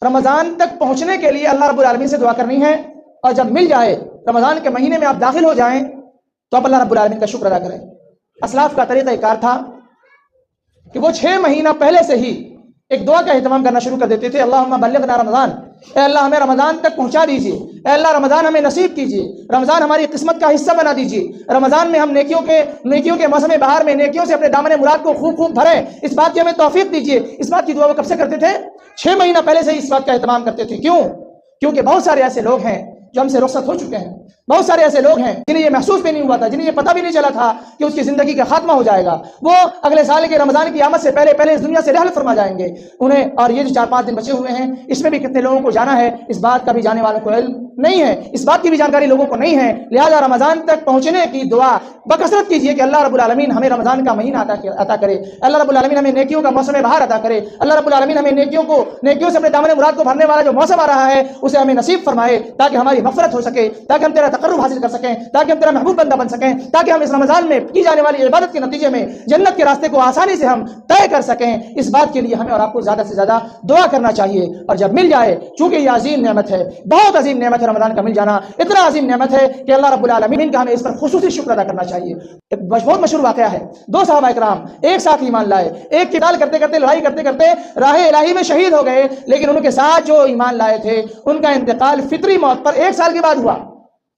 رمضان تک پہنچنے کے لیے اللہ رب العالمین سے دعا کرنی ہے، اور جب مل جائے رمضان کے مہینے میں آپ داخل ہو جائیں تو آپ اللہ رب العالمین کا شکر ادا کریں۔ اسلاف کا طریقہ کار تھا کہ وہ 6 مہینہ پہلے سے ہی ایک دعا کا اہتمام کرنا شروع کر دیتے تھے، اللہم بلغنا رمضان، اے اللہ ہمیں رمضان تک پہنچا دیجیے، اے اللہ رمضان ہمیں نصیب کیجیے، رمضان ہماری قسمت کا حصہ بنا دیجیے، رمضان میں ہم نیکیوں کے موسم بہار میں نیکیوں سے اپنے دامن مراد کو خوب خوب بھریں، اس بات کی ہمیں توفیق دیجیے۔ اس بات کی دعا وہ کب سے کرتے تھے؟ 6 مہینہ پہلے سے ہی اس بات کا اہتمام کرتے تھے۔ کیوں؟ کیونکہ بہت سارے ایسے لوگ ہیں جو ہم سے رخصت ہو چکے ہیں، بہت سارے ایسے لوگ ہیں جنہیں یہ محسوس بھی نہیں ہوا تھا، جنہیں یہ پتہ بھی نہیں چلا تھا کہ اس کی زندگی کا خاتمہ ہو جائے گا، وہ اگلے سال کے رمضان کی آمد سے پہلے پہلے اس دنیا سے رحلت فرما جائیں گے انہیں۔ اور یہ جو 4-5 دن بچے ہوئے ہیں، اس میں بھی کتنے لوگوں کو جانا ہے، اس بات کا بھی جانے والوں کو علم نہیں ہے، اس بات کی بھی جانکاری لوگوں کو نہیں ہے۔ لہذا رمضان تک پہنچنے کی دعا بکثرت کیجیے کہ اللہ رب العالمین ہمیں رمضان کا مہینہ عطا کرے، اللہ رب العالمین ہمیں نیکیوں کا موسم بہار عطا کرے، اللہ رب العالمین ہمیں نیکیوں سے اپنے دامن مراد کو بھرنے والا جو موسم آ رہا ہے اسے ہمیں نصیب فرمائے، تاکہ ہماری مغفرت ہو سکے، تاکہ ہم تیرا تقرب حاصل کر سکیں، تاکہ ہم تیرا محبوب بندہ بن سکیں، تاکہ ہم اس رمضان میں کی جانے والی عبادت کے نتیجے میں جنت کے راستے کو آسانی سے ہم طے کر سکیں۔ اس بات کے لیے ہمیں اور آپ کو زیادہ سے زیادہ دعا کرنا چاہیے، اور جب مل جائے، چونکہ یہ عظیم نعمت ہے، بہت عظیم نعمت ہے رمضان کا مل جانا، اتنا عظیم نعمت ہے کہ اللہ رب العالمین کا ہمیں اس پر خصوصی شکر ادا کرنا چاہیے۔ ایک بہت مشہور واقعہ ہے، 2 صحابہ کرام ایک ساتھ ایمان لائے، ایک قتال کرتے کرتے لڑائی کرتے کرتے راہ الہی میں شہید ہو گئے، لیکن ان کے ساتھ جو ایمان لائے تھے ان کا انتقال فطری موت پر 1 سال کے بعد ہوا۔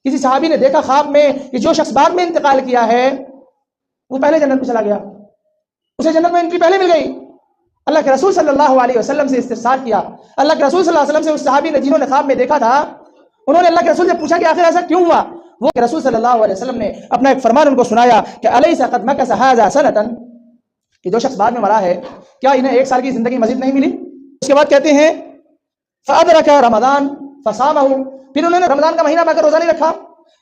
کسی صحابی نے دیکھا خواب میں کہ جو شخص بعد میں انتقال کیا ہے وہ پہلے جنت میں چلا گیا، اسے جنت میں انٹری پہلے مل گئی۔ اللہ کے رسول صلی اللہ علیہ وسلم سے استفسار کیا، اللہ کے رسول صلی اللہ علیہ وسلم سے اس صحابی نے جنہوں نے خواب میں دیکھا تھا، انہوں نے اللہ کے رسول سے پوچھا کہ آخر ایسا کیوں ہوا؟ وہ کہ رسول صلی اللہ علیہ وسلم نے اپنا ایک فرمان ان کو سنایا کہ الیس قد مکث ھذا سنۃ، کہ جو شخص بعد میں مرا ہے کیا انہیں 1 سال کی زندگی مزید نہیں ملی؟ اس کے بعد کہتے ہیں فادرک رمضان فصامہ، پھر انہوں نے رمضان کا مہینہ پا کر روزہ نہیں رکھا،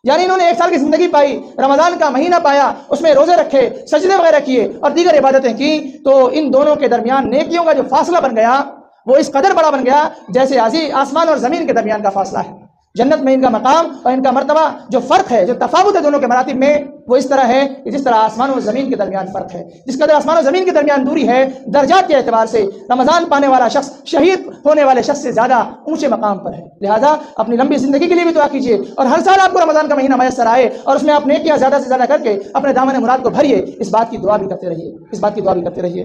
یعنی انہوں نے 1 سال کی زندگی پائی، رمضان کا مہینہ پایا، اس میں روزے رکھے، سجدے وغیرہ کیے اور دیگر عبادتیں کی، تو ان دونوں کے درمیان نیکیوں کا جو فاصلہ بن گیا وہ اس قدر بڑا بن گیا جیسے آسمان اور زمین کے درمیان کا فاصلہ ہے۔ جنت میں ان کا مقام اور ان کا مرتبہ جو فرق ہے، جو تفاوت ہے دونوں کے مراتب میں، وہ اس طرح ہے کہ جس طرح آسمان و زمین کے درمیان فرق ہے، جس قدر آسمان و زمین کے درمیان دوری ہے درجات کے اعتبار سے، رمضان پانے والا شخص شہید ہونے والے شخص سے زیادہ اونچے مقام پر ہے۔ لہذا اپنی لمبی زندگی کے لیے بھی دعا کیجیے، اور ہر سال آپ کو رمضان کا مہینہ میسر آئے اور اس میں آپ نیکیاں زیادہ سے زیادہ کر کے اپنے دامن مراد کو بھریے، اس بات کی دعا بھی کرتے رہیے، اس بات کی دعا بھی کرتے رہیے۔